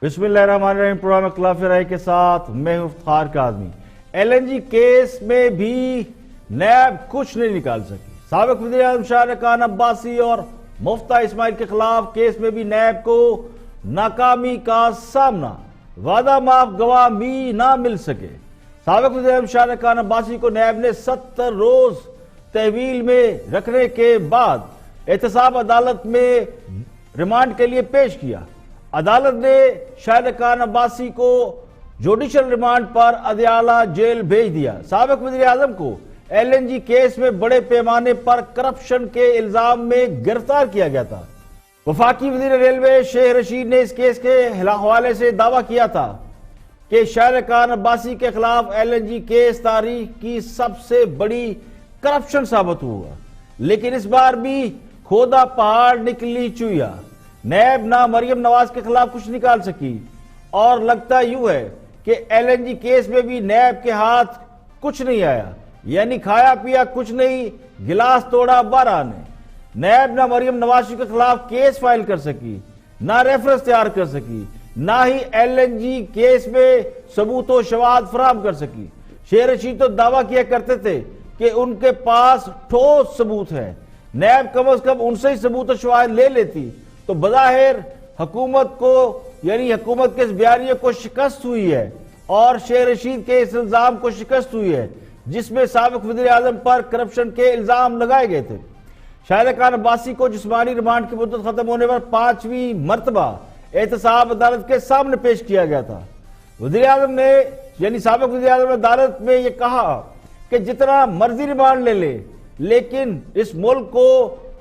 بسم اللہ الرحمن الرحیم، پروگرام اختلاف رائے کے ساتھ میں ہوں افتخار کاظمی۔ LNG کیس میں بھی نیب کچھ نہیں نکال سکی۔ سابق وزیر اعظم شارقان عباسی اور مفتہ اسماعیل کے خلاف کیس میں بھی نیب کو ناکامی کا سامنا، وعدہ معاف گواہ بھی نہ مل سکے۔ سابق وزیر اعظم شارقان عباسی کو نیب نے 70 روز تحویل میں رکھنے کے بعد احتساب عدالت میں ریمانڈ کے لیے پیش کیا۔ عدالت نے شارقان عباسی کو جوڈیشل ریمانڈ پر اڈیالہ جیل بھیج دیا۔ سابق وزیر اعظم کو LNG کیس میں بڑے پیمانے پر کرپشن کے الزام میں گرفتار کیا گیا تھا۔ وفاقی وزیر ریلوے شیخ رشید نے اس کیس کے حوالے سے دعویٰ کیا تھا کہ شارقان عباسی کے خلاف LNG کیس تاریخ کی سب سے بڑی کرپشن ثابت ہوا، لیکن اس بار بھی کھودا پہاڑ نکلی چویا۔ نیب نہ مریم نواز کے خلاف کچھ نکال سکی، اور لگتا یوں ہے کہ LNG کیس میں بھی نیب کے ہاتھ کچھ نہیں آیا، یعنی کھایا پیا کچھ نہیں، گلاس توڑا بارہ نے۔ نیب نہ مریم نواز کے خلاف کیس فائل کر سکی، نہ ریفرنس تیار کر سکی، نہ ہی LNG کیس میں ثبوت و شواہد فراہم کر سکی۔ شیخ رشید تو دعویٰ کیا کرتے تھے کہ ان کے پاس ٹھوس ثبوت ہے، نیب کم از کم ان سے ہی ثبوت و شواہد لے لیتی تو بظاہر حکومت کو، یعنی حکومت کے اس بیانیے کو شکست ہوئی ہے، اور شیخ رشید کے اس الزام کو شکست ہوئی ہے جس میں سابق وزیر اعظم پر کرپشن کے الزام لگائے گئے تھے۔ شارقان عباسی کو جسمانی ریمانڈ کی مدت ختم ہونے پر 5ویں مرتبہ احتساب عدالت کے سامنے پیش کیا گیا تھا۔ وزیر اعظم نے، یعنی سابق وزیر اعظم نے عدالت میں یہ کہا کہ جتنا مرضی ریمانڈ لے لے، لیکن اس ملک کو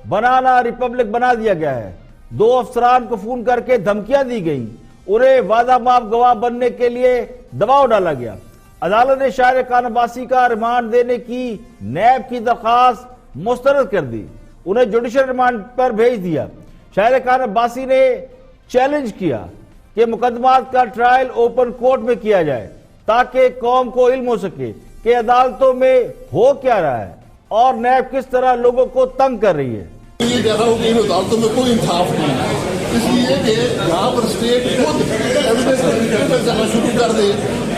بنانا ریپبلک بنا دیا گیا ہے۔ 2 افسران کو فون کر کے دھمکیاں دی گئیں، انہیں وعدہ معاف گواہ بننے کے لیے دباؤ ڈالا گیا۔ عدالت نے شارقان عباسی کا ریمانڈ دینے کی نیب کی درخواست مسترد کر دی، انہیں جوڈیشل ریمانڈ پر بھیج دیا۔ شارقان عباسی نے چیلنج کیا کہ مقدمات کا ٹرائل اوپن کورٹ میں کیا جائے تاکہ قوم کو علم ہو سکے کہ عدالتوں میں ہو کیا رہا ہے اور نیب کس طرح لوگوں کو تنگ کر رہی ہے۔ یہ کہہ رہا ہوں کہ ان عدالتوں میں کوئی انصاف نہیں ہے، اس لیے کہ یہاں پر اسٹیٹ خود ایویڈنس کرنا شروع کر دے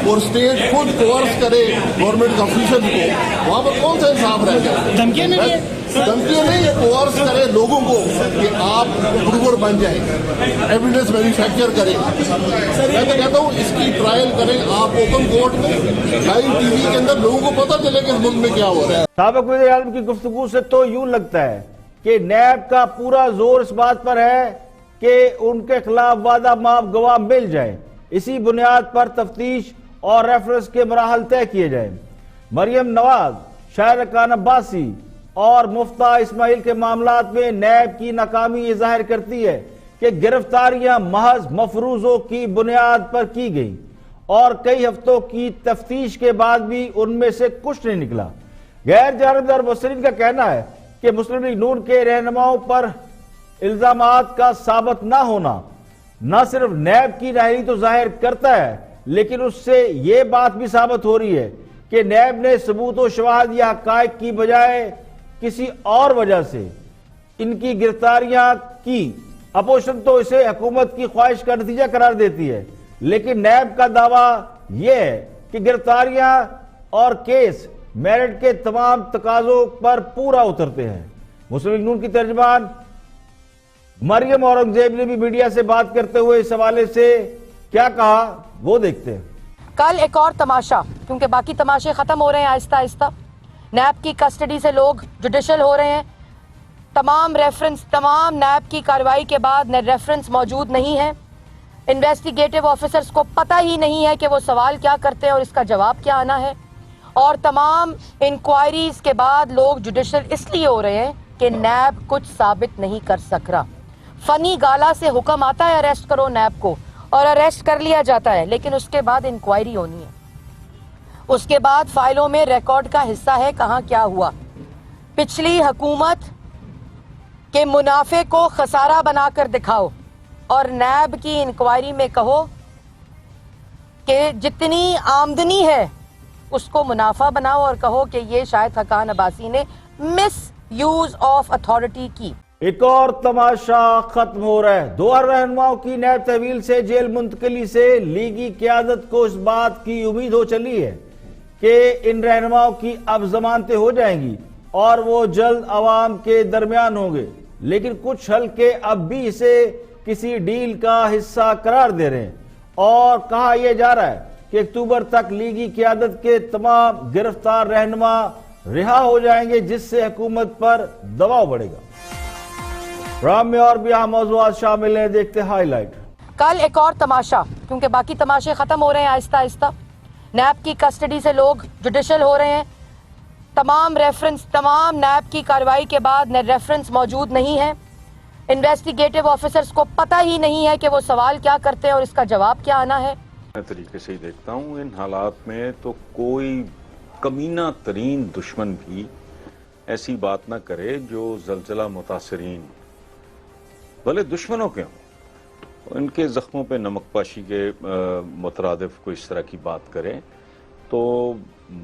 اور اسٹیٹ خود کورس کرے گورنمنٹ آفیسرز کو، وہاں پر کون سا انصاف رہ جائے؟ دھمکیاں نہیں، کورس کرے لوگوں کو کہ آپ پروور بن جائیں، ایویڈنس مینوفیکچر کریں۔ میں تو کہتا ہوں اس کی ٹرائل کریں آپ اوپن کورٹ میں، لائیو ٹی وی کے اندر، لوگوں کو پتہ چلے کہ اس ملک میں کیا ہو رہا ہے۔ سابق وزیر اعظم کی گفتگو سے تو یوں لگتا ہے کہ نیب کا پورا زور اس بات پر ہے کہ ان کے خلاف وعدہ معاف گواہ مل جائیں، اسی بنیاد پر تفتیش اور ریفرنس کے مراحل طے کیے جائیں۔ مریم نواز، شارقان عباسی اور مفتہ اسماعیل کے معاملات میں نیب کی ناکامی یہ ظاہر کرتی ہے کہ گرفتاریاں محض مفروضوں کی بنیاد پر کی گئیں، اور کئی ہفتوں کی تفتیش کے بعد بھی ان میں سے کچھ نہیں نکلا۔ غیر جانبدار مبصرین کا کہنا ہے کہ مسلم لیگ نون کے رہنماؤں پر الزامات کا ثابت نہ ہونا نہ صرف نیب کی نااہلی تو ظاہر کرتا ہے، لیکن اس سے یہ بات بھی ثابت ہو رہی ہے کہ نیب نے ثبوت و شواہد یا حقائق کی بجائے کسی اور وجہ سے ان کی گرفتاریاں کی۔ اپوزیشن تو اسے حکومت کی خواہش کا نتیجہ قرار دیتی ہے، لیکن نیب کا دعویٰ یہ ہے کہ گرفتاریاں اور کیس میرٹ کے تمام تقاضوں پر پورا اترتے ہیں۔ مسلم لیگ نون کی ترجمان مریم اورنگزیب نے بھی میڈیا سے بات کرتے ہوئے اس حوالے سے کیا کہا، وہ دیکھتے ہیں۔ کل ایک اور تماشا، کیونکہ باقی تماشے ختم ہو رہے ہیں آہستہ آہستہ، نیب کی کسٹڈی سے لوگ جوڈیشل ہو رہے ہیں، تمام نیب کی کارروائی کے بعد ریفرنس موجود نہیں ہے، انویسٹیگیٹو آفیسرز کو پتہ ہی نہیں ہے کہ وہ سوال کیا کرتے ہیں اور اس کا جواب کیا آنا ہے، اور تمام انکوائریز کے بعد لوگ جوڈیشل اس لیے ہو رہے ہیں کہ نیب کچھ ثابت نہیں کر سک رہا۔ فنی گالا سے حکم آتا ہے اریسٹ کرو نیب کو، اور اریسٹ کر لیا جاتا ہے، لیکن اس کے بعد انکوائری ہونی ہے، اس کے بعد فائلوں میں ریکارڈ کا حصہ ہے کہاں کیا ہوا۔ پچھلی حکومت کے منافع کو خسارہ بنا کر دکھاؤ، اور نیب کی انکوائری میں کہو کہ جتنی آمدنی ہے اس کو منافع بناؤ، اور کہو کہ یہ شاید شارقان عباسی نے مس یوز آف اتھارٹی کی۔ ایک اور تماشا ختم ہو رہا ہے. دو رہنماؤں کی نیب تحویل سے جیل منتقلی سے لیگی قیادت کو اس بات کی امید ہو چلی ہے کہ ان رہنماؤں کی اب ضمانتیں ہو جائیں گی اور وہ جلد عوام کے درمیان ہوں گے. لیکن کچھ حلقے اب بھی اسے کسی ڈیل کا حصہ قرار دے رہے ہیں اور کہا یہ جا رہا ہے کہ اکتوبر تک لیگی قیادت کے تمام گرفتار رہنما رہا ہو جائیں گے، جس سے حکومت پر دباؤ بڑھے گا. پروگرام میں اور بھی اہم موضوعات شامل ہیں، دیکھتے ہائی لائٹ. کل ایک اور تماشا، کیونکہ باقی تماشے ختم ہو رہے ہیں آہستہ آہستہ. نیب کی کسٹڈی سے لوگ جوڈیشل ہو رہے ہیں. تمام نیب کی کارروائی کے بعد ریفرنس موجود نہیں ہے. انویسٹیگیٹو آفیسرز کو پتہ ہی نہیں ہے کہ وہ سوال کیا کرتے ہیں اور اس کا جواب کیا آنا ہے. میں طریقے سے ہی دیکھتا ہوں ان حالات میں تو کوئی کمینہ ترین دشمن بھی ایسی بات نہ کرے جو زلزلہ متاثرین بھلے دشمنوں کے ہوں ان کے زخموں پہ نمک پاشی کے مترادف کو اس طرح کی بات کریں. تو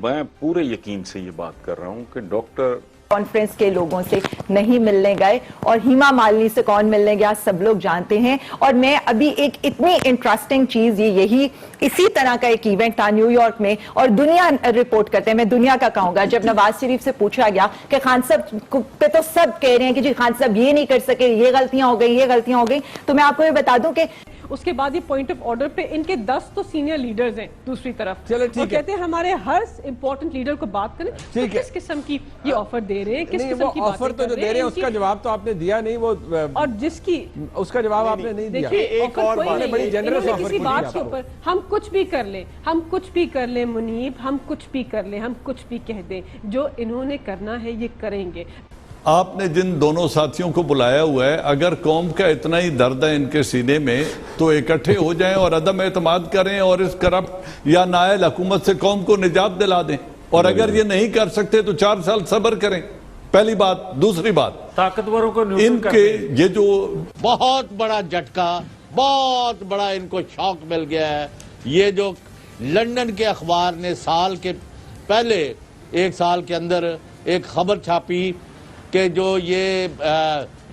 میں پورے یقین سے یہ بات کر رہا ہوں کہ ڈاکٹر کانفرنس کے لوگوں سے نہیں ملنے گئے اور ہیما مالنی سے کون ملنے گیا سب لوگ جانتے ہیں. اور میں ابھی ایک اتنی انٹرسٹنگ چیز یہی اسی طرح کا ایک ایونٹ تھا نیو یارک میں اور دنیا رپورٹ کرتے ہیں، میں دنیا کا کہوں گا، جب نواز شریف سے پوچھا گیا کہ خان صاحب پہ تو سب کہہ رہے ہیں کہ جی خان صاحب یہ نہیں کر سکے، یہ غلطیاں ہو گئی، تو میں آپ کو یہ بتا دوں کہ اس کے بعد یہ پوائنٹ آف آرڈر پہ ان کے 10 تو سینئر لیڈرز ہیں دوسری طرف، اور کہتے ہیں ہمارے ہر امپورٹنٹ لیڈر کو بات کریں. تو کس قسم کی یہ آفر دے رہے ہیں، کس قسم کی آفر تو جو دے رہے ہیں اس کا جواب تو آپ نے دیا نہیں، وہ اور جس کی اس کا جواب آپ نے نہیں دیا. ایک اور بڑی جنرس آفر کسی بات کے اوپر ہم کچھ بھی کر لیں منیب، ہم کچھ بھی کر لیں، ہم کچھ بھی کہہ دیں، جو انہوں نے کرنا ہے یہ کریں گے. آپ نے جن دونوں ساتھیوں کو بلایا ہوا ہے، اگر قوم کا اتنا ہی درد ہے ان کے سینے میں تو اکٹھے ہو جائیں اور عدم اعتماد کریں اور اس کرپٹ یا نائل حکومت سے قوم کو نجات دلا دیں. اور اگر یہ نہیں کر سکتے تو 4 سال صبر کریں. پہلی بات. دوسری بات، طاقتوروں کو ان کے یہ جو بہت بڑا جھٹکا، بہت بڑا ان کو شوق مل گیا ہے. یہ جو لندن کے اخبار نے سال کے پہلے 1 سال کے اندر ایک خبر چھاپی کہ جو یہ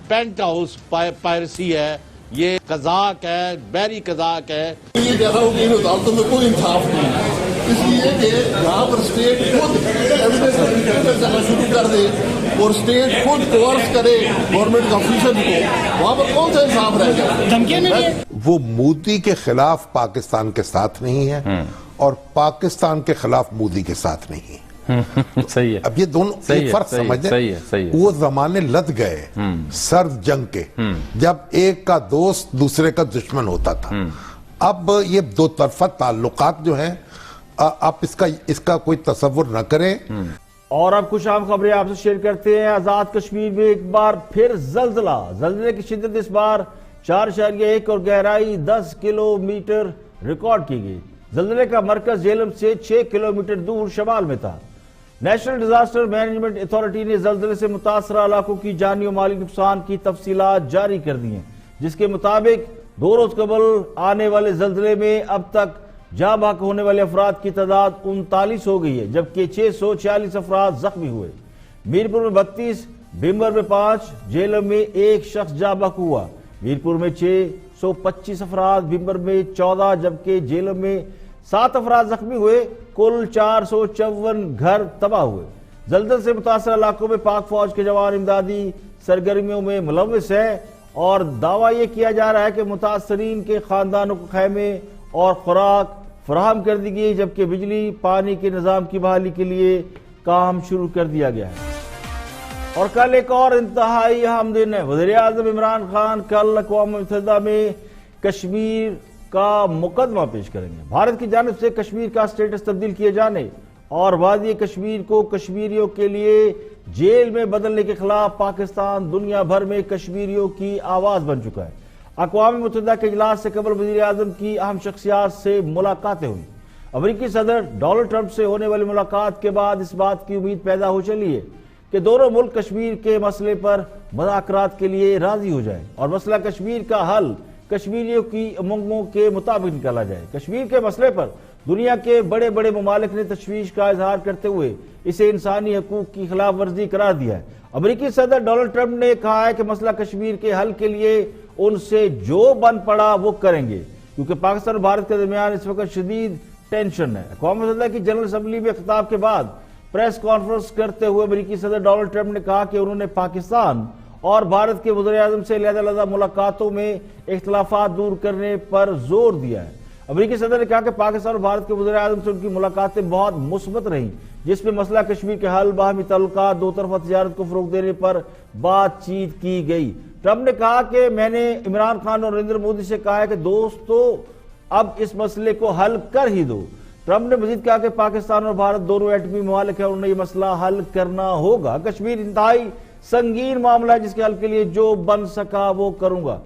پینٹ ہاؤس پائرسی ہے، یہ قذاق ہے، بحری قذاق ہے. یہ کہہ رہا ہوں کہ ان عدالتوں میں کوئی انصاف نہیں ہے، اس لیے کہ یہاں پر اسٹیٹ خود ایویڈنس کرنا شروع کر دے اور اسٹیٹ خود کورس کرے گورنمنٹ آفیسر کو، وہاں پر کون سا انصاف رہ جائے. وہ مودی کے خلاف پاکستان کے ساتھ نہیں ہے اور پاکستان کے خلاف مودی کے ساتھ نہیں ہے. صحیح ہے. اب یہ دونوں ایک فرق سمجھیں. وہ زمانے لد گئے سرد جنگ کے، جب ایک کا دوست دوسرے کا دشمن ہوتا تھا. اب یہ دو طرفہ تعلقات جو ہیں، آپ اس کا کوئی تصور نہ کریں. اور اب کچھ اہم خبریں آپ سے شیئر کرتے ہیں. آزاد کشمیر میں ایک بار پھر زلزلے کی شدت اس بار 4.1 اور گہرائی 10 کلومیٹر ریکارڈ کی گئی. زلزلے کا مرکز جہلم سے 6 کلومیٹر دور شمال میں تھا. نیشنل ڈیزاسٹر مینجمنٹ اتھارٹی نے زلزلے سے متاثرہ علاقوں کی جانی و مالی نقصان کی تفصیلات جاری کر دی ہیں، جس کے مطابق 2 روز قبل آنے والے زلزلے میں اب تک جاں بحق ہونے والے افراد کی تعداد 39 ہو گئی ہے، جبکہ 646 افراد زخمی ہوئے. میرپور میں 32، بھمبر میں 5، جہلم میں 1 شخص جاں بحق ہوا. میرپور میں 625 افراد، بھمبر میں 14 جبکہ جہلم میں 7 افراد زخمی ہوئے. کل 454 گھر تباہ ہوئے. زلزلے سے متاثرہ علاقوں میں پاک فوج کے جوان امدادی سرگرمیوں میں ملوث ہیں اور دعویٰ یہ کیا جا رہا ہے کہ متاثرین کے خاندانوں کو خیمے اور خوراک فراہم کر دی گئی، جبکہ بجلی پانی کے نظام کی بحالی کے لیے کام شروع کر دیا گیا ہے. اور کل ایک اور انتہائی اہم دن ہے. وزیر اعظم عمران خان کل اقوام متحدہ میں کشمیر کا مقدمہ پیش کریں گے. بھارت کی جانب سے کشمیر کا سٹیٹس تبدیل کیے جانے اور وادی کشمیر کو کشمیریوں کے لیے جیل میں بدلنے کے خلاف پاکستان دنیا بھر میں کشمیریوں کی آواز بن چکا ہے. اقوام متحدہ کے اجلاس سے قبل وزیر اعظم کی اہم شخصیات سے ملاقاتیں ہوئی. امریکی صدر ڈونلڈ ٹرمپ سے ہونے والی ملاقات کے بعد اس بات کی امید پیدا ہو چلی ہے کہ دونوں ملک کشمیر کے مسئلے پر مذاکرات کے لیے راضی ہو جائیں اور مسئلہ کشمیر کا حل کشمیریوں کی امنگوں کے مطابق نکالا جائے. کشمیر کے مسئلے پر دنیا کے بڑے بڑے ممالک نے تشویش کا اظہار کرتے ہوئے اسے انسانی حقوق کی خلاف ورزی قرار دیا ہے۔ امریکی صدر ڈونلڈ ٹرمپ نے کہا ہے کہ مسئلہ کشمیر کے حل کے لیے ان سے جو بن پڑا وہ کریں گے، کیونکہ پاکستان اور بھارت کے درمیان اس وقت شدید ٹینشن ہے۔ اقوام متحدہ کی جنرل اسمبلی میں خطاب کے بعد پریس کانفرنس کرتے ہوئے امریکی صدر ڈونلڈ ٹرمپ نے کہا کہ انہوں نے پاکستان اور بھارت کے وزیر اعظم سے علیحدہ ملاقاتوں میں اختلافات دور کرنے پر زور دیا ہے۔ امریکی صدر نے کہا کہ پاکستان اور بھارت کے وزیر اعظم سے ان کی ملاقاتیں بہت مثبت رہیں، جس میں مسئلہ کشمیر کے حل، باہمی تعلقات، دو طرفہ تجارت کو فروغ دینے پر بات چیت کی گئی۔ ٹرمپ نے کہا کہ میں نے عمران خان اور نریندر مودی سے کہا ہے کہ دوستو اب اس مسئلے کو حل کر ہی دو۔ ٹرمپ نے مزید کہا کہ پاکستان اور بھارت دونوں ایٹمی ممالک ہیں اور انہیں یہ مسئلہ حل کرنا ہوگا۔ کشمیر انتہائی سنگین معاملہ ہے جس کے حل کے لیے جو بن سکا وہ کروں گا۔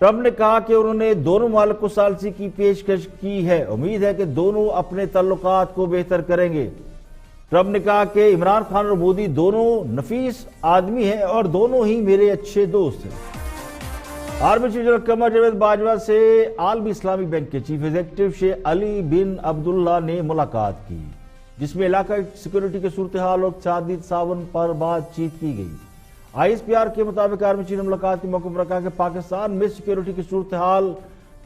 ٹرمپ نے کہا کہ انہوں نے دونوں ممالک کو ثالثی کی پیشکش کی ہے، امید ہے کہ دونوں اپنے تعلقات کو بہتر کریں گے۔ ٹرمپ نے کہا کہ عمران خان اور مودی دونوں نفیس آدمی ہیں اور دونوں ہی میرے اچھے دوست ہیں۔ Army chief general Qamar Javed Bajwa سے عالمی اسلامی بینک کے چیف ایگزیکٹو شیخ علی بن عبداللہ نے ملاقات کی، جس میں علاقائی سیکورٹی کے صورتحال اور اقتصادی تعاون پر بات چیت کی گئی۔ آئی ایس پی آر کے مطابق آرمی چیف نے ملاقات کے موقع پر کہا کہ پاکستان میں سیکورٹی کی صورتحال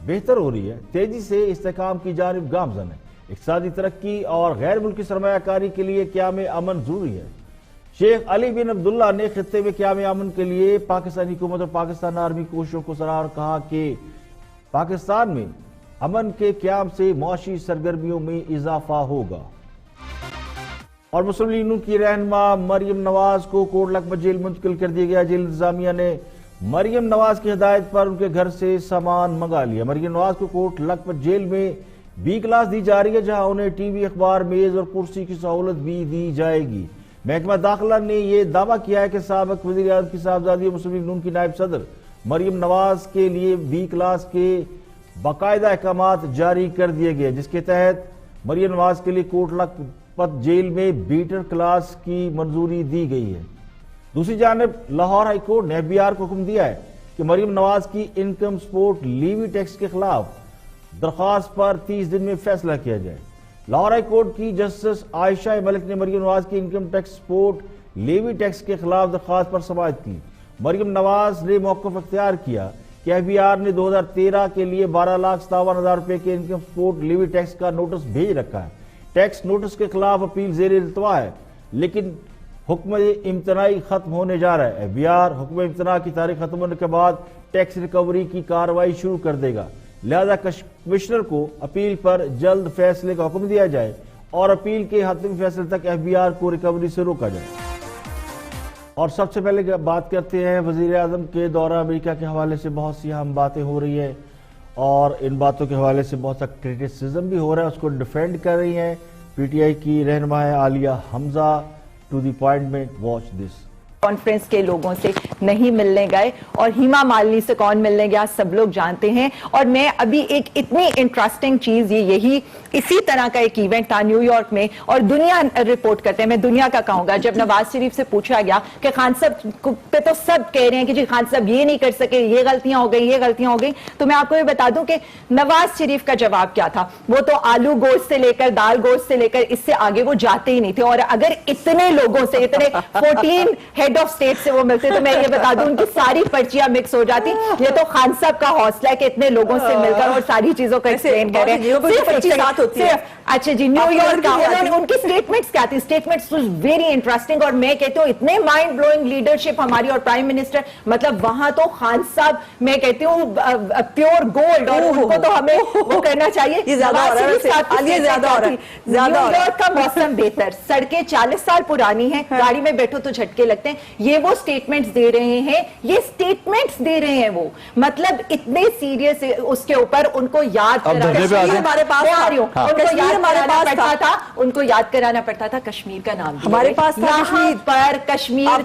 بہتر ہو رہی ہے، تیزی سے استحکام کی جانب گامزن ہے، اقتصادی ترقی اور غیر ملکی سرمایہ کاری کے لیے قیام امن ضروری ہے۔ شیخ علی بن عبداللہ نے خطے میں قیام امن کے لیے پاکستانی حکومت اور پاکستان آرمی کوششوں کو سراہا اور کہا کہ پاکستان میں امن کے قیام سے معاشی سرگرمیوں میں اضافہ ہوگا۔ اور مسلم لیگ نون کی رہنما مریم نواز کو کوٹ لکھپت جیل منتقل کر دیا گیا۔ جیل انتظامیہ نے مریم نواز کی ہدایت پر ان کے گھر سے سامان منگا لیا۔ مریم نواز کو کوٹ لکھپت جیل میں بی کلاس دی جا رہی ہے، جہاں انہیں ٹی وی، اخبار، میز اور کرسی کی سہولت بھی دی جائے گی۔ محکمہ داخلہ نے یہ دعویٰ کیا ہے کہ سابق وزیر اعظم کی صاحبزادی مسلم لیگ نون کی نائب صدر مریم نواز کے لیے بی کلاس کے باقاعدہ احکامات جاری کر دیے گئے، جس کے تحت مریم نواز کے لیے کوٹ لکھپت جیل میں بیٹر کلاس کی منظوری دی گئی ہے۔ دوسری جانب لاہور ہائی کورٹ نے ایف بی آر کو حکم دیا ہے کہ مریم نواز کی انکم سپورٹ لیوی ٹیکس کے خلاف درخواست پر 30 دن میں فیصلہ کیا جائے۔ لاہور ہائی کورٹ کی جسٹس عائشہ ملک نے مریم نواز کی income tax support levy tax کے خلاف درخواست پر سماعت کی۔ مریم نواز نے موقف اختیار کیا کہ ایف بی آر نے 2013 کے لیے 12,57,000 روپے کے انکم سپورٹ لیوی ٹیکس کا نوٹس بھیج رکھا ہے۔ ٹیکس نوٹس کے خلاف اپیل زیر التوا ہے، لیکن حکم امتناعی ختم ہونے جا رہا ہے۔ ایف بی آر حکم امتناع کی تاریخ ختم ہونے کے بعد ٹیکس ریکوری کی کارروائی شروع کر دے گا، لہذا کمشنر کو اپیل پر جلد فیصلے کا حکم دیا جائے اور اپیل کے حتمی فیصلے تک ایف بی آر کو ریکوری سے روکا جائے۔ اور سب سے پہلے بات کرتے ہیں وزیر اعظم کے دورہ امریکہ کے حوالے سے بہت سی اہم باتیں ہو رہی ہیں اور ان باتوں کے حوالے سے بہت سا کرٹیسزم بھی ہو رہا ہے، اس کو ڈیفینڈ کر رہی ہیں پی ٹی آئی کی رہنما ہے عالیہ حمزہ۔ ٹو دی پوائنٹ میں واچ دس۔ کانفرنس کے لوگوں سے نہیں ملنے گئے اور ہیما مالنی سے کون ملنے گیا سب لوگ جانتے ہیں۔ اور میں ابھی ایک اتنی انٹرسٹنگ چیز یہی اسی طرح کا ایک ایونٹ تھا نیو یارک میں اور دنیا رپورٹ کرتے ہیں، میں دنیا کا کہوں گا، جب نواز شریف سے پوچھا گیا کہ خان صاحب پہ تو سب کہہ رہے ہیں کہ جی خان صاحب یہ نہیں کر سکے، یہ غلطیاں ہو گئی، یہ غلطیاں ہو گئی، تو میں آپ کو یہ بتا دوں کہ نواز شریف کا جواب کیا تھا۔ وہ تو آلو گوشت سے لے کر دال گوشت سے لے کر اس سے آگے وہ جاتے ہی نہیں تھے، اور اگر اتنے لوگوں سے اتنے 14 ہیڈ آف اسٹیٹ سے وہ ملتے تو میں یہ بتا دوں ان کی ساری پرچیاں مکس ہو جاتی۔ یہ تو خان صاحب کا حوصلہ ہے کہ اتنے لوگوں سے مل کر اور ساری چیزوں کو ایکسپلین کر رہے ہیں۔ اچھا جی، نیو یارک کا ان کی اسٹیٹمنٹس کیا تھی؟ اسٹیٹمنٹس ویری انٹرسٹنگ، اور میں کہتی ہوں اتنے مائنڈ بلوئنگ لیڈرشپ ہماری، اور پرائم منسٹر مطلب وہاں تو خان صاحب میں کہتی ہوں پیور گولڈ، اور ان کو تو ہمیں وہ کرنا چاہیے۔ نیو یارک کا موسم بہتر، سڑکیں 40 سال پرانی ہیں، گاڑی میں بیٹھو تو جھٹکے لگتے ہیں۔ یہ وہ اسٹیٹمنٹس دے رہے ہیں، یہ اسٹیٹمنٹس دے رہے ہیں وہ، مطلب اتنے سیریس اس کے اوپر ان کو یاد ان کو یاد کرانا پڑتا تھا کشمیر کا نام، ہمارے پاس یہاں پر کشمیر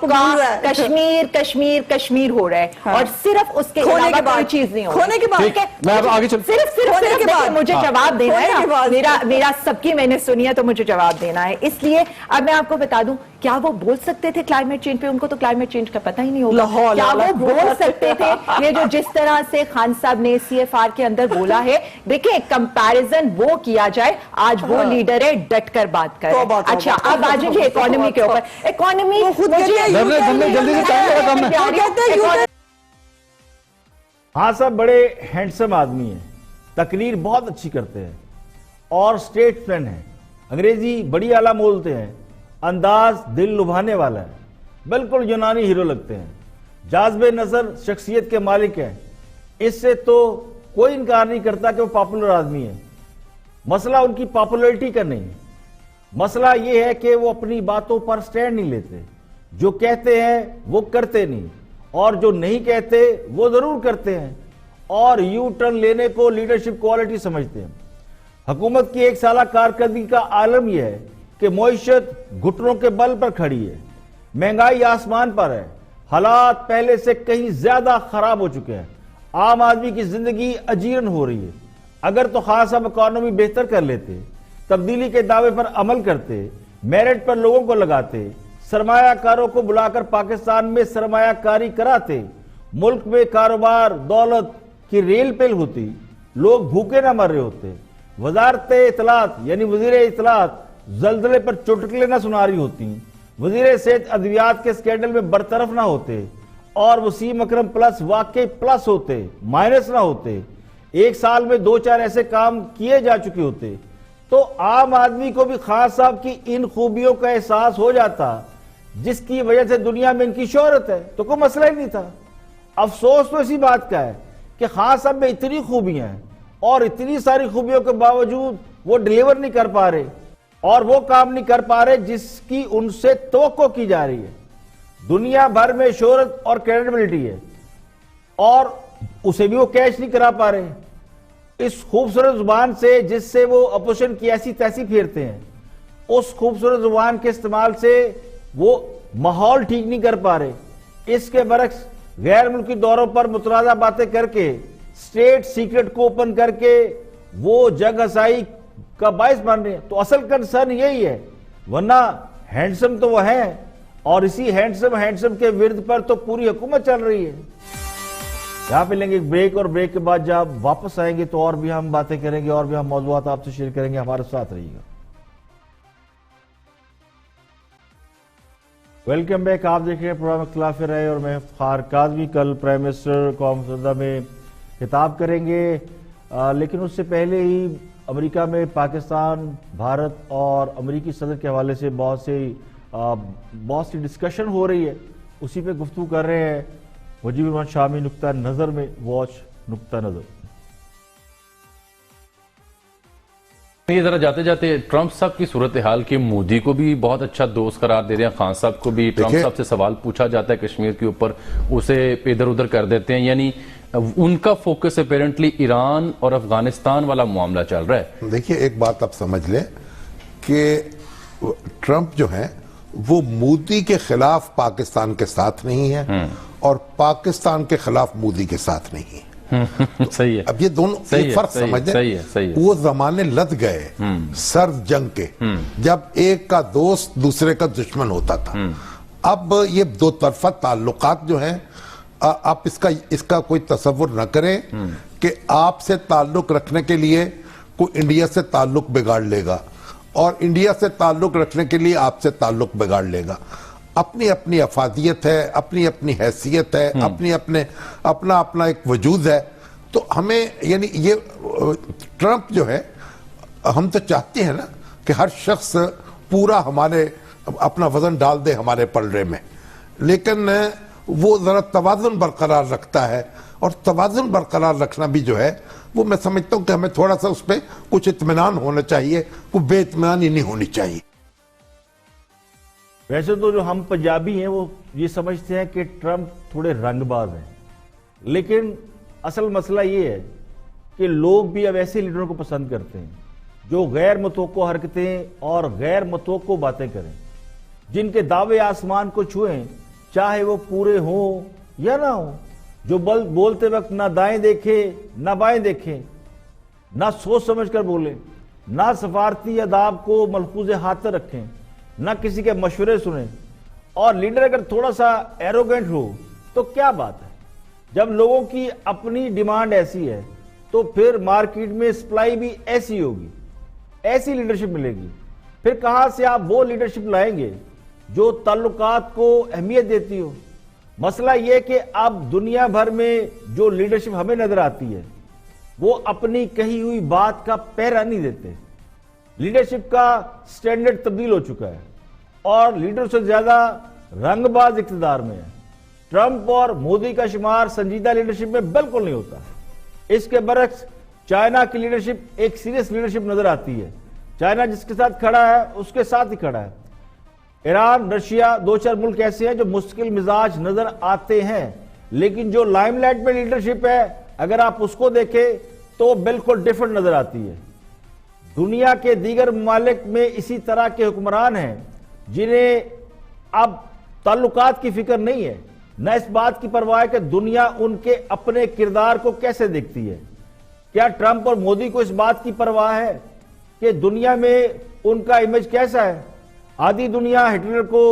کشمیر کشمیر کشمیر ہو رہا ہے، اور صرف اس کے علاوہ کوئی چیز نہیں ہو رہی۔ صرف مجھے جواب دینا ہے، میرا سب کی میں نے سنی ہے تو مجھے جواب دینا ہے۔ اس لیے اب میں آپ کو بتا دوں کیا وہ بول سکتے تھے کلائمیٹ چینج پہ؟ ان کو تو کلائمیٹ چینج کا پتہ ہی نہیں ہوگا. کیا وہ بول سکتے تھے یہ جو جس طرح سے خان صاحب نے CFR کے اندر بولا ہے؟ دیکھیں کمپیریزن وہ کیا جائے, آج وہ لیڈر ہے ڈٹ کر بات کر. اچھا اب آ جائیں اکانومی کے اوپر. اکانومی ہاں صاحب بڑے ہینڈسم آدمی ہیں, تقریر بہت اچھی کرتے ہیں اور اسٹیٹ مین ہیں, انگریزی بڑی اعلیٰ بولتے ہیں, انداز دل لبھانے والا ہے, بالکل یونانی ہیرو لگتے ہیں, جاذب نظر شخصیت کے مالک ہیں. اس سے تو کوئی انکار نہیں کرتا کہ وہ پاپولر آدمی ہے. مسئلہ ان کی پاپولرٹی کا نہیں, مسئلہ یہ ہے کہ وہ اپنی باتوں پر سٹینڈ نہیں لیتے. جو کہتے ہیں وہ کرتے نہیں, اور جو نہیں کہتے وہ ضرور کرتے ہیں, اور یو ٹرن لینے کو لیڈرشپ کوالٹی سمجھتے ہیں. حکومت کی 1 سالہ کارکردگی کا عالم یہ ہے کہ معیشت گھٹنوں کے بل پر کھڑی ہے, مہنگائی آسمان پر ہے, حالات پہلے سے کہیں زیادہ خراب ہو چکے ہیں, عام آدمی کی زندگی اجیرن ہو رہی ہے. اگر تو خاص اب اکانومی بہتر کر لیتے, تبدیلی کے دعوے پر عمل کرتے, میرٹ پر لوگوں کو لگاتے, سرمایہ کاروں کو بلا کر پاکستان میں سرمایہ کاری کراتے, ملک میں کاروبار دولت کی ریل پیل ہوتی, لوگ بھوکے نہ مر رہے ہوتے, وزارت اطلاعات یعنی وزیر اطلاعات زلزلے پر چٹکلے نہ سنا رہی ہوتی, وزیر صحت ادویات کے اسکینڈل میں برطرف نہ ہوتے, اور وسیم اکرم پلس واقعی پلس ہوتے, مائنس نہ ہوتے, 1 سال میں 2-4 ایسے کام کیے جا چکے ہوتے, تو عام آدمی کو بھی خان صاحب کی ان خوبیوں کا احساس ہو جاتا جس کی وجہ سے دنیا میں ان کی شہرت ہے, تو کوئی مسئلہ ہی نہیں تھا. افسوس تو اسی بات کا ہے کہ خان صاحب میں اتنی خوبیاں ہیں اور اتنی ساری خوبیوں کے باوجود وہ ڈیلیور نہیں کر پا رہے, اور وہ کام نہیں کر پا رہے جس کی ان سے توقع کی جا رہی ہے. دنیا بھر میں شہرت اور کریڈیبلٹی ہے, اور اسے بھی وہ کیش نہیں کرا پا رہے. اس خوبصورت زبان سے جس سے وہ اپوزیشن کی ایسی تیسی پھیرتے ہیں, اس خوبصورت زبان کے استعمال سے وہ ماحول ٹھیک نہیں کر پا رہے. اس کے برعکس غیر ملکی دوروں پر متنازع باتیں کر کے, اسٹیٹ سیکرٹ کو اوپن کر کے وہ جگ ہسائی کا باعث بن رہے ہیں. تو اصل کنسرن یہی ہے, ورنہ ہینڈسم تو وہ ہیں, اور اسی ہینڈسم کے ورد پر تو پوری حکومت چل رہی ہے. یہاں پہ لیں گے ایک بریک, اور بریک کے بعد جب واپس آئیں گے تو اور بھی ہم باتیں کریں گے, اور بھی ہم موضوعات آپ سے شیئر کریں گے. ہمارے ساتھ رہیے گا. Welcome back. آپ دیکھ رہے ہیں پروگرام اختلاف رائے, اور میں افتخار کاظمی. کل پرائم منسٹر قوم متحدہ میں خطاب کریں گے, لیکن اس سے پہلے ہی امریکہ میں پاکستان, بھارت اور امریکی صدر کے حوالے سے بہت سی ڈسکشن ہو رہی ہے. اسی پہ گفتگو کر رہے ہیں وجیب الرحمان شامی نقطہ نظر میں. واچ نقطہ نظر. یہ ذرا جاتے جاتے ٹرمپ صاحب کی صورتحال کی مودی کو بھی بہت اچھا دوست قرار دے رہے ہیں, خان صاحب کو بھی. ٹرمپ صاحب سے سوال پوچھا جاتا ہے کشمیر کے اوپر, اسے ادھر ادھر کر دیتے ہیں. یعنی ان کا فوکس اپیرنٹلی ایران اور افغانستان والا معاملہ چل رہا ہے. دیکھیے ایک بات آپ سمجھ لیں کہ ٹرمپ جو ہے وہ مودی کے خلاف پاکستان کے ساتھ نہیں ہے, اور پاکستان کے خلاف مودی کے ساتھ نہیں ہے. صحیح ہے. اب یہ دونوں ایک فرق سمجھ لیں. وہ زمانے لد گئے سرد جنگ کے, جب ایک کا دوست دوسرے کا دشمن ہوتا تھا. اب یہ 2 طرفہ تعلقات جو ہیں, آپ اس کا کوئی تصور نہ کریں کہ آپ سے تعلق رکھنے کے لیے کوئی انڈیا سے تعلق بگاڑ لے گا, اور انڈیا سے تعلق رکھنے کے لیے آپ سے تعلق بگاڑ لے گا. اپنی اپنی افادیت ہے, اپنی اپنی حیثیت ہے, اپنا ایک وجود ہے. تو ہمیں یعنی یہ ٹرمپ جو ہے, ہم تو چاہتے ہیں نا کہ ہر شخص پورا ہمارے اپنا وزن ڈال دے ہمارے پلڑے میں, لیکن وہ ذرا توازن برقرار رکھتا ہے, اور توازن برقرار رکھنا بھی جو ہے وہ میں سمجھتا ہوں کہ ہمیں تھوڑا سا اس پہ کچھ اطمینان ہونا چاہیے, کوئی بے اطمینانی نہیں ہونی چاہیے. ویسے تو جو ہم پنجابی ہیں وہ یہ سمجھتے ہیں کہ ٹرمپ تھوڑے رنگ باز ہیں, لیکن اصل مسئلہ یہ ہے کہ لوگ بھی اب ایسے لیڈروں کو پسند کرتے ہیں جو غیر متوقع حرکتیں اور غیر متوقع باتیں کریں, جن کے دعوے آسمان کو چھوئیں چاہے وہ پورے ہوں یا نہ ہوں, جو بولتے وقت نہ دائیں دیکھے نہ بائیں دیکھیں, نہ سوچ سمجھ کر بولیں, نہ سفارتی اداب کو ملحوظ خاطر رکھیں, نہ کسی کے مشورے سنیں، اور لیڈر اگر تھوڑا سا ایروگنٹ ہو تو کیا بات ہے؟ جب لوگوں کی اپنی ڈیمانڈ ایسی ہے تو پھر مارکیٹ میں سپلائی بھی ایسی ہوگی، ایسی لیڈرشپ ملے گی. پھر کہاں سے آپ وہ لیڈرشپ لائیں گے جو تعلقات کو اہمیت دیتی ہو؟ مسئلہ یہ کہ اب دنیا بھر میں جو لیڈرشپ ہمیں نظر آتی ہے وہ اپنی کہی ہوئی بات کا پیرا نہیں دیتے. لیڈرشپ کا سٹینڈرڈ تبدیل ہو چکا ہے اور لیڈر سے زیادہ رنگ باز اقتدار میں ہے. ٹرمپ اور مودی کا شمار سنجیدہ لیڈرشپ میں بالکل نہیں ہوتا. اس کے برعکس چائنا کی لیڈرشپ ایک سیریس لیڈرشپ نظر آتی ہے. چائنا جس کے ساتھ کھڑا ہے اس کے ساتھ ہی کھڑا ہے. ایران، رشیا، دو چار ملک ایسے ہیں جو مستقل مزاج نظر آتے ہیں، لیکن جو لائم لائٹ میں لیڈرشپ ہے اگر آپ اس کو دیکھیں تو بالکل ڈیفرنٹ نظر آتی ہے. دنیا کے دیگر ممالک میں اسی طرح کے حکمران ہیں جنہیں اب تعلقات کی فکر نہیں ہے، نہ اس بات کی پرواہ ہے کہ دنیا ان کے اپنے کردار کو کیسے دیکھتی ہے. کیا ٹرمپ اور مودی کو اس بات کی پرواہ ہے کہ دنیا میں ان کا امیج کیسا ہے؟ آدھی دنیا ہٹلر کو،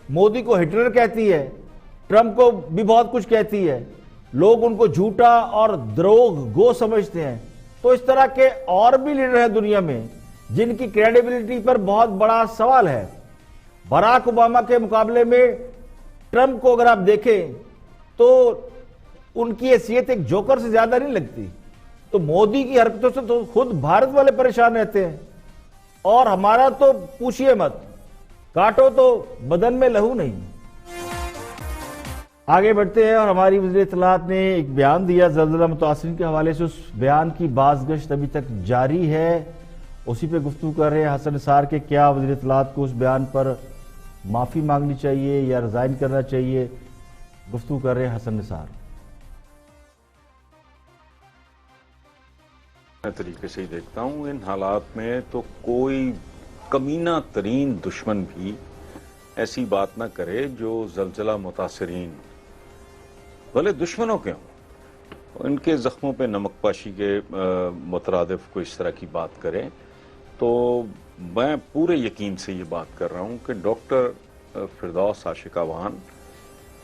مودی کو ہٹلر کہتی ہے، ٹرمپ کو بھی بہت کچھ کہتی ہے. لوگ ان کو جھوٹا اور دروغ گو سمجھتے ہیں. تو اس طرح کے اور بھی لیڈر ہیں دنیا میں جن کی کریڈیبلٹی پر بہت بڑا سوال ہے. براک اوباما کے مقابلے میں ٹرمپ کو اگر آپ دیکھیں تو ان کی حیثیت ایک جوکر سے زیادہ نہیں لگتی. تو مودی کی حرکتوں سے تو خود بھارت والے پریشان رہتے ہیں، اور ہمارا تو پوچھئے مت، کاٹو تو بدن میں لہو نہیں. آگے بڑھتے ہیں اور ہماری وزیر اطلاعات نے ایک بیان دیا زلزلہ متاثرین کے حوالے سے. اس بیان کی بازگشت ابھی تک جاری ہے، اسی پہ گفتگو کر رہے ہیں حسن نثار کے کیا وزیر اطلاعات کو اس بیان پر معافی مانگنی چاہیے یا ریزائن کرنا چاہیے. گفتگو کر رہے ہیں حسن نثار. میں طریقے سے ہی دیکھتا ہوں ان حالات میں تو کوئی کمینہ ترین دشمن بھی ایسی بات نہ کرے جو زلزلہ متاثرین بھلے دشمنوں کے ہوں ان کے زخموں پہ نمک پاشی کے مترادف کو اس طرح کی بات کرے. تو میں پورے یقین سے یہ بات کر رہا ہوں کہ ڈاکٹر فردوس عاشق وان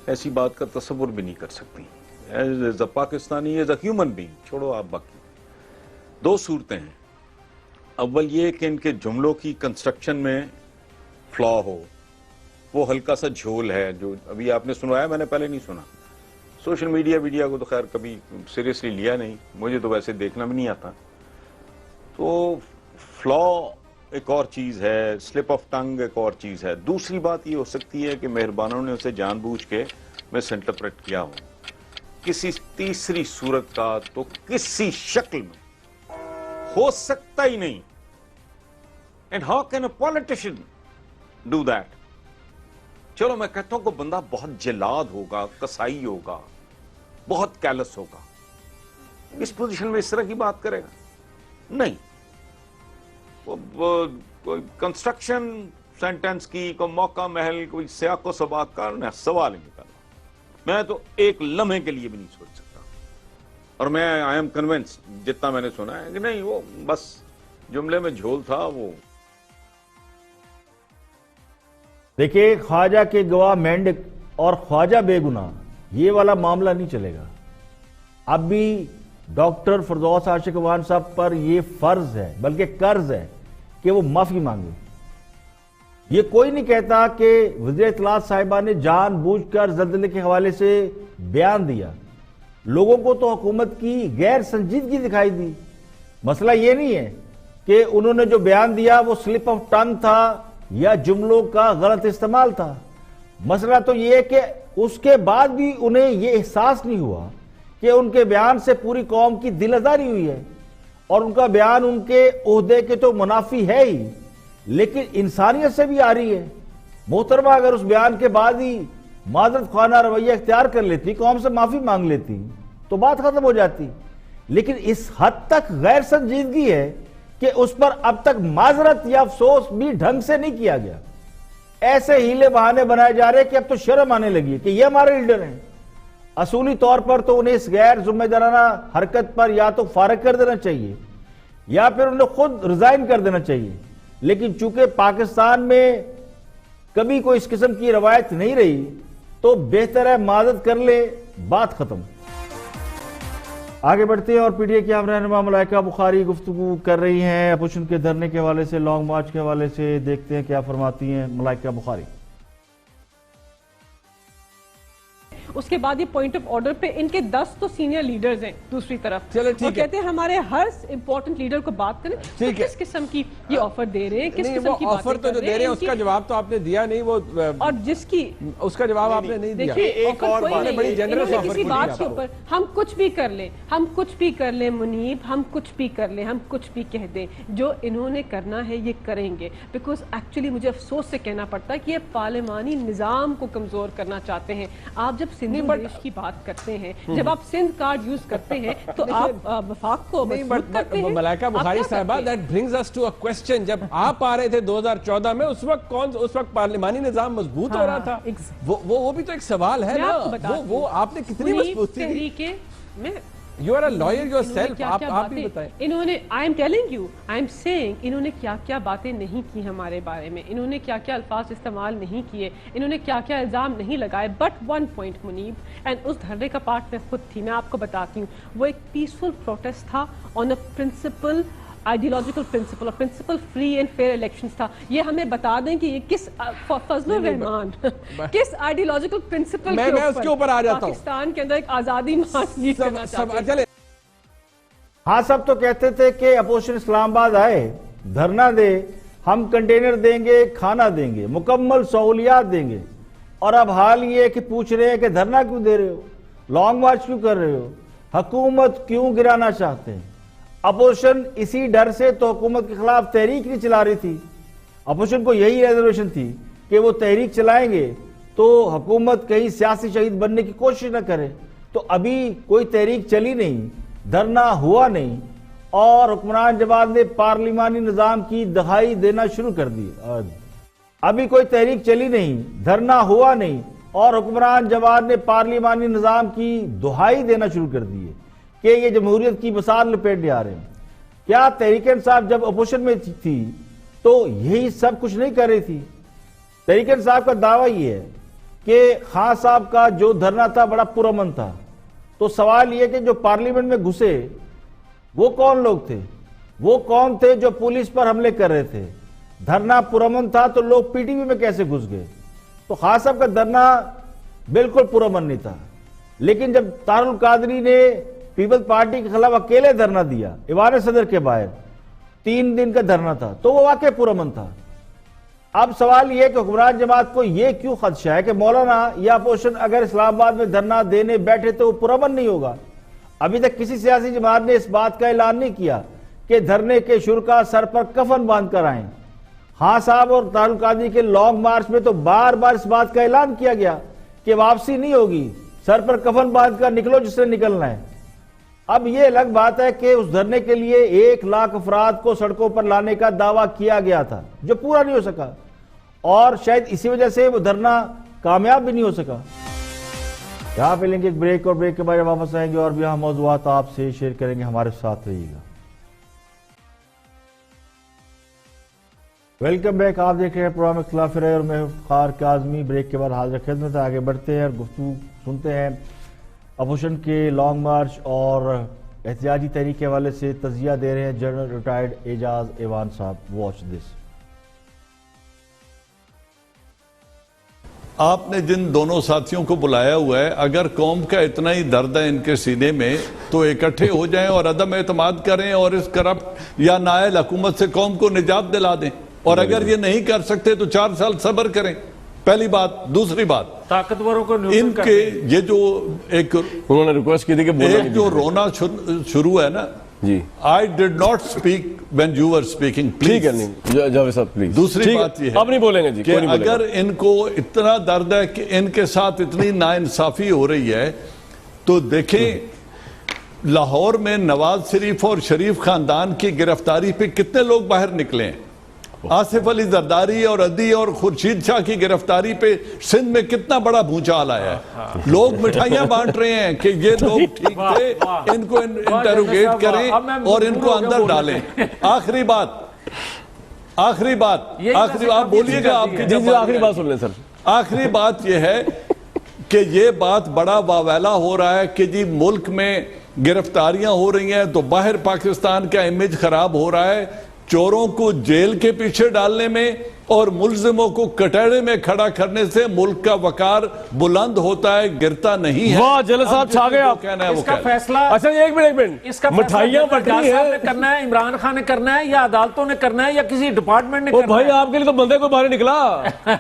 ایسی بات کا تصور بھی نہیں کر سکتی as a Pakistani, as a human being. چھوڑو آپ باقی دو صورتیں ہیں. اول یہ کہ ان کے جملوں کی کنسٹرکشن میں فلا ہو، وہ ہلکا سا جھول ہے جو ابھی آپ نے سنوایا، میں نے پہلے نہیں سنا. سوشل میڈیا کو تو خیر کبھی سیریسلی لیا نہیں، مجھے تو ویسے دیکھنا بھی نہیں آتا. تو فلا ایک اور چیز ہے، سلپ آف ٹنگ ایک اور چیز ہے. دوسری بات یہ ہو سکتی ہے کہ مہربانوں نے اسے جان بوجھ کے مس انٹرپریٹ کیا ہو. کسی تیسری صورت کا تو کسی شکل میں ہو سکتا ہی نہیں. And how can a politician do that? چلو میں کہتا ہوں کہ بندہ بہت جلاد ہوگا، کسائی ہوگا، بہت کیلس ہوگا، اس پوزیشن میں اس طرح کی بات کرے گا نہیں. کوئی کنسٹرکشن سینٹنس کی، کوئی موقع محل، کوئی سیاق و سباق کا سوال ہی نکالا. میں تو ایک لمحے کے لیے بھی نہیں سوچ سکتا. اور میں آئی ایم کنونس جتنا میں نے سنا ہے کہ نہیں، وہ بس جملے میں جھول تھا. وہ دیکھیے، خواجہ کے گواہ مینڈک اور خواجہ بے گناہ، یہ والا معاملہ نہیں چلے گا. اب بھی ڈاکٹر فردوس عاشق وان صاحب پر یہ فرض ہے، بلکہ قرض ہے کہ وہ معافی مانگے. یہ کوئی نہیں کہتا کہ وزیر اطلاعات صاحبہ نے جان بوجھ کر زلزلے کے حوالے سے بیان دیا. لوگوں کو تو حکومت کی غیر سنجیدگی دکھائی دی. مسئلہ یہ نہیں ہے کہ انہوں نے جو بیان دیا وہ سلپ آف ٹنگ تھا یا جملوں کا غلط استعمال تھا. مسئلہ تو یہ ہے کہ اس کے بعد بھی انہیں یہ احساس نہیں ہوا کہ ان کے بیان سے پوری قوم کی دل آزاری ہوئی ہے، اور ان کا بیان ان کے عہدے کے تو منافی ہے ہی، لیکن انسانیت سے بھی آ رہی ہے. محترمہ اگر اس بیان کے بعد ہی معذرت خواہ رویہ اختیار کر لیتی، قوم سے معافی مانگ لیتی تو بات ختم ہو جاتی. لیکن اس حد تک غیر سنجیدگی ہے کہ اس پر اب تک معذرت یا افسوس بھی ڈھنگ سے نہیں کیا گیا. ایسے ہیلے بہانے بنائے جا رہے کہ اب تو شرم آنے لگی ہے کہ یہ ہمارے لیڈر ہیں. اصولی طور پر تو انہیں اس غیر ذمہ دارانہ حرکت پر یا تو فارغ کر دینا چاہیے یا پھر انہیں خود ریزائن کر دینا چاہیے. لیکن چونکہ پاکستان میں کبھی کوئی اس قسم کی روایت نہیں رہی تو بہتر ہے معذرت کر لے، بات ختم۔ آگے بڑھتے ہیں اور پی ٹی اے کی ہم رہنما ملائکہ بخاری گفتگو کر رہی ہیں اپوزیشن کے دھرنے کے حوالے سے، لانگ مارچ کے حوالے سے، دیکھتے ہیں کیا فرماتی ہیں ملائکہ بخاری۔ اس کے بعد یہ پوائنٹ آف آرڈر پہ ان کے 10 تو سینئر لیڈرز ہیں دوسری طرف، اور کہتے ہیں ہمارے ہر امپورٹنٹ لیڈر کو بات کریں، تو کس قسم کی یہ آفر دے رہے ہیں، کس قسم کی آفر تو جو دے رہے ہیں اس کا جواب تو آپ نے دیا نہیں، وہ اور جس کی اس کا جواب آپ نے نہیں دیا۔ ایک اور بڑی جنرس آفر کسی بات کے اوپر ہم کچھ بھی کر لیں، ہم کچھ بھی کر لیں منیب، ہم کچھ بھی کر لیں، ہم کچھ بھی کہہ دیں، جو انہوں نے کرنا ہے یہ کریں گے، بیکاز ایکچولی مجھے افسوس سے کہنا پڑتا ہے کہ یہ پارلیمانی نظام کو کمزور کرنا چاہتے ہیں۔ آپ جب سندھ دیش کی بات کرتے ہیں، جب آپ سندھ کارڈ یوز کرتے ہیں تو آپ وفاق کو مضبوط کرتے ہیں۔ ملائکہ بخاری صاحبہ، that brings us to a question، جب آپ آ رہے تھے 2014 میں، اس وقت پارلیمانی نظام مضبوط ہو رہا تھا، وہ بھی تو ایک سوال ہے نا، وہ آپ نے کتنی مضبوطی دی؟ You are a lawyer yourself، آپ بھی بتائیں۔ انہوں نے I am telling you، I am saying، انہوں نے کیا کیا باتیں نہیں کی ہمارے بارے میں، انہوں نے کیا کیا الفاظ استعمال نہیں کیے، انہوں نے کیا کیا الزام نہیں لگائے، but one point Munib, and اس دھرنے کا پارٹ میں خود تھی، میں آپ کو بتاتی ہوں، وہ ایک پیسفل پروٹیسٹ تھا on a principle, ideological principle, اور principle free and fair elections تھا۔ یہ ہمیں بتا دیں کہ یہ کس فضل الرحمان کس آئیڈیولوجیکل پرنسپل کے اوپر پاکستان کے اندر ایک آزادی مارچ لیڈ کرنا چاہتے ہیں۔ ہاں سب تو کہتے تھے کہ اپوزیشن اسلام آباد آئے، دھرنا دے، ہم کنٹینر دیں گے، کھانا دیں گے، مکمل سہولیات دیں گے، اور اب حال یہ کہ پوچھ رہے ہیں کہ دھرنا کیوں دے رہے ہو، لانگ مارچ کیوں کر رہے ہو، حکومت کیوں گرانا چاہتے ہیں۔ اپوزیشن اسی ڈر سے تو حکومت کے خلاف تحریک نہیں چلا رہی تھی، اپوزیشن کو یہی ریزرویشن تھی کہ وہ تحریک چلائیں گے تو حکومت کہیں سیاسی شہید بننے کی کوشش نہ کرے، تو ابھی کوئی تحریک چلی نہیں، دھرنا ہوا نہیں، اور حکمران جماعت نے پارلیمانی نظام کی دہائی دینا شروع کر دی۔ ابھی کوئی تحریک چلی نہیں، دھرنا ہوا نہیں، اور حکمران جماعت نے پارلیمانی نظام کی دہائی دینا شروع کر دی ہے کہ یہ جمہوریت کی مثال لپیٹنے آ رہے ہیں۔ کیا تحریک انصاف جب اپوزیشن میں تھی تو یہی سب کچھ نہیں کر رہی تھی؟ تحریک انصاف کا دعویٰ یہ ہے کہ خان صاحب کا جو دھرنا تھا بڑا پرامن تھا، تو سوال یہ کہ جو پارلیمنٹ میں گھسے وہ کون لوگ تھے، وہ کون تھے جو پولیس پر حملے کر رہے تھے؟ دھرنا پرامن تھا تو لوگ پی ٹی وی میں کیسے گھس گئے؟ تو خان صاحب کا دھرنا بالکل پرامن نہیں تھا، لیکن جب طاہر القادری نے پیپلز پارٹی کے خلاف اکیلے دھرنا دیا ایوان صدر کے باہر، 3 دن کا دھرنا تھا، تو وہ واقع پرامن تھا۔ اب سوال یہ ہے کہ حکمران جماعت کو یہ کیوں خدشہ ہے کہ مولانا یا اپوزیشن اگر اسلام آباد میں دھرنا دینے بیٹھے تو وہ پرامن نہیں ہوگا؟ ابھی تک کسی سیاسی جماعت نے اس بات کا اعلان نہیں کیا کہ دھرنے کے شرکا سر پر کفن باندھ کر آئیں۔ ہاں صاحب اور طاہر القادری کے لانگ مارچ میں تو بار بار اس بات کا اعلان کیا گیا کہ واپسی نہیں ہوگی، سر پر کفن باندھ کر نکلو جس سے نکلنا ہے۔ اب یہ الگ بات ہے کہ اس دھرنے کے لیے 1 لاکھ افراد کو سڑکوں پر لانے کا دعویٰ کیا گیا تھا جو پورا نہیں ہو سکا، اور شاید اسی وجہ سے وہ دھرنا کامیاب بھی نہیں ہو سکا۔ یہاں پہ لیں گے ایک بریک، اور بریک کے بعد واپس آئیں گے اور بھی ہم موضوعات آپ سے شیئر کریں گے، ہمارے ساتھ رہیے گا۔ ویلکم بیک، آپ دیکھ رہے ہیں پروگرام اختلاف رائے اور میں افتخار کاظمی۔ بریک کے بعد حاضر خدمت ہے، آگے بڑھتے ہیں اور گفتگو سنتے ہیں اپوزیشن کے لانگ مارچ اور احتجاجی تحریک کے حوالے سے تجزیہ دے رہے ہیں جنرل ریٹائرڈ اعجاز ایوان صاحب۔ Watch this. آپ نے جن دونوں ساتھیوں کو بلایا ہوا ہے، اگر قوم کا اتنا ہی درد ہے ان کے سینے میں تو اکٹھے ہو جائیں اور عدم اعتماد کریں اور اس کرپٹ یا نائل حکومت سے قوم کو نجات دلا دیں، اور اگر یہ نہیں کر سکتے تو 4 سال صبر کریں۔ پہلی بات۔ دوسری بات، طاقتوروں کو ان کے یہ جو ایک انہوں نے ریکویسٹ کی تھی کہ ایک جو رونا شروع ہے نا، جی I did not speak when you were speaking, ٹھیک ہے، please۔ نہیں جاوید صاحب پلیز۔ دوسری بات یہ ہے اب نہیں بولیں گے جی، کہ اگر ان کو اتنا درد ہے کہ ان کے ساتھ اتنی ناانصافی ہو رہی ہے تو دیکھیں لاہور میں نواز شریف اور شریف خاندان کی گرفتاری پہ کتنے لوگ باہر نکلے ہیں، آصف علی زرداری اور عدی اور خورشید شاہ کی گرفتاری پہ سندھ میں کتنا بڑا بھونچال آیا ہے، لوگ مٹھائیاں بانٹ رہے ہیں کہ یہ لوگ ٹھیک تھے، ان کو انٹروگیٹ کریں اور ان کو اندر ڈالیں۔ آخری بات، آخری بات آپ بولیے گا، آپ کی آخری بات سن لیں سر. آخری بات یہ ہے کہ یہ بات بڑا واویلا ہو رہا ہے کہ جی ملک میں گرفتاریاں ہو رہی ہیں تو باہر پاکستان کا امیج خراب ہو رہا ہے. چوروں کو جیل کے پیچھے ڈالنے میں اور ملزموں کو کٹہرے میں کھڑا کرنے سے ملک کا وقار بلند ہوتا ہے، گرتا نہیں ہے. واہ جلال صاحب چھا گئے آپ. اس کا فیصلہ اچھا ایک منٹ مٹھائیاں بٹنی نے کرنا ہے، عمران خان نے کرنا ہے، یا عدالتوں نے کرنا ہے، یا کسی ڈپارٹمنٹ نے کرنا ہے. بھائی آپ کے لیے تو بندے کو باہر نکلا.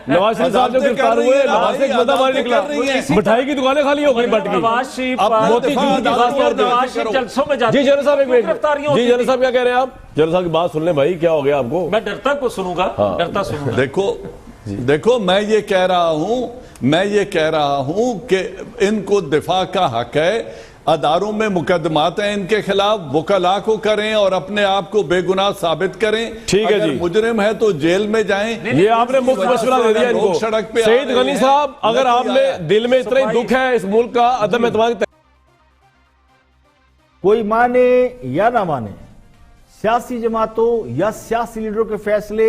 نواز شریف صاحب جب گرفتار ہوئے نواز سے ایک بندہ باہر نکلا. مٹھائی کی دکانیں خالی ہو گئی بٹ کی. نواز شریف موتی جھوٹ کی خاص طور پہ جلسوں میں جاتے ہیں. جی جنرل صاحب ایک منٹ. جی جنرل صاحب کیا کہہ رہے ہیں آپ؟ جنرل صاحب کی بات سن لیں بھائی، کیا ہو گیا آپ کو؟ میں ڈرتا کو سنوں گا، ڈرتا سنوں گا. دیکھو میں یہ کہہ رہا ہوں کہ ان کو دفاع کا حق ہے. اداروں میں مقدمات ہیں ان کے خلاف، وکلاء کو کریں اور اپنے آپ کو بے گناہ ثابت کریں. ٹھیک ہے اگر جی، مجرم ہے تو جیل میں جائیں. یہ آپ نے مفت مشورہ دے دیا ان کو. سعید غنی صاحب اگر آپ نے دل میں اتنا ہی دکھ ہے اس ملک کا عدم اعتماد، کوئی مانے یا نہ مانے، سیاسی جماعتوں یا سیاسی لیڈروں کے فیصلے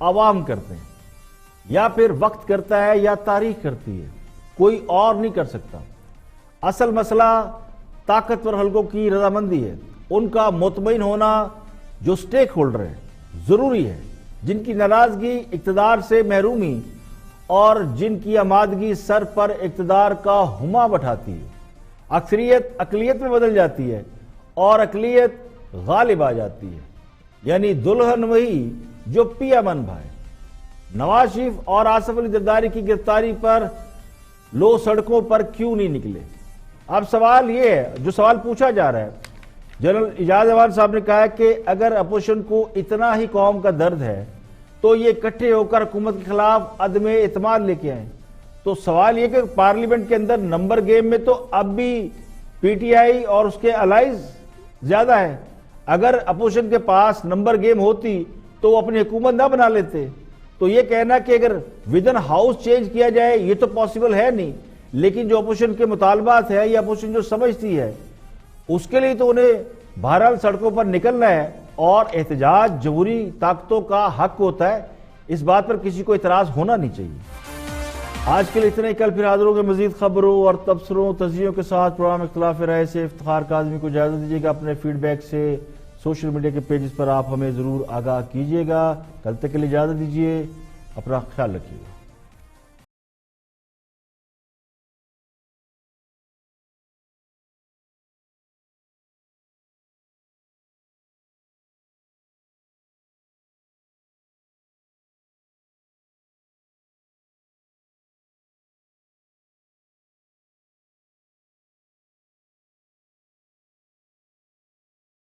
عوام کرتے ہیں، یا پھر وقت کرتا ہے یا تاریخ کرتی ہے، کوئی اور نہیں کر سکتا. اصل مسئلہ طاقتور حلقوں کی رضامندی ہے، ان کا مطمئن ہونا جو سٹیک ہولڈر ہے ضروری ہے، جن کی ناراضگی اقتدار سے محرومی اور جن کی آمادگی سر پر اقتدار کا ہما بٹھاتی ہے. اکثریت اقلیت میں بدل جاتی ہے اور اقلیت غالب آ جاتی ہے، یعنی دلہن وہی جو پیا من بھائے. نواز شریف اور آصف علی زرداری کی گرفتاری پر لوگ سڑکوں پر کیوں نہیں نکلے؟ اب سوال یہ ہے جو سوال پوچھا جا رہا ہے. جنرل اعجاز احمد صاحب نے کہا ہے کہ اگر اپوزیشن کو اتنا ہی قوم کا درد ہے تو یہ اکٹھے ہو کر حکومت کے خلاف عدم اعتماد لے کے آئیں. تو سوال یہ کہ پارلیمنٹ کے اندر نمبر گیم میں تو اب بھی پی ٹی آئی اور اس کے الائز زیادہ ہے. اگر اپوزیشن کے پاس نمبر گیم ہوتی تو وہ اپنی حکومت نہ بنا لیتے. تو یہ کہنا کہ اگر ودن ہاؤس چینج کیا جائے یہ تو پاسبل ہے نہیں، لیکن جو اپوزیشن کے مطالبات ہے یا اپوزیشن جو سمجھتی ہے اس کے لیے تو انہیں بہرحال سڑکوں پر نکلنا ہے، اور احتجاج جمہوری طاقتوں کا حق ہوتا ہے. اس بات پر کسی کو اعتراض ہونا نہیں چاہیے. آج کے لیے اتنا ہی. کل پھر حاضر ہوگے مزید خبروں اور تبصروں تجزیوں کے ساتھ. پروگرام اختلاف رائے سے افتخار کاظمی کو اجازت دیجیے گا. اپنے فیڈ بیک سے سوشل میڈیا کے پیجز پر آپ ہمیں ضرور آگاہ کیجیے گا. کل تک کے لیے اجازت دیجیے. اپنا خیال رکھیے گا.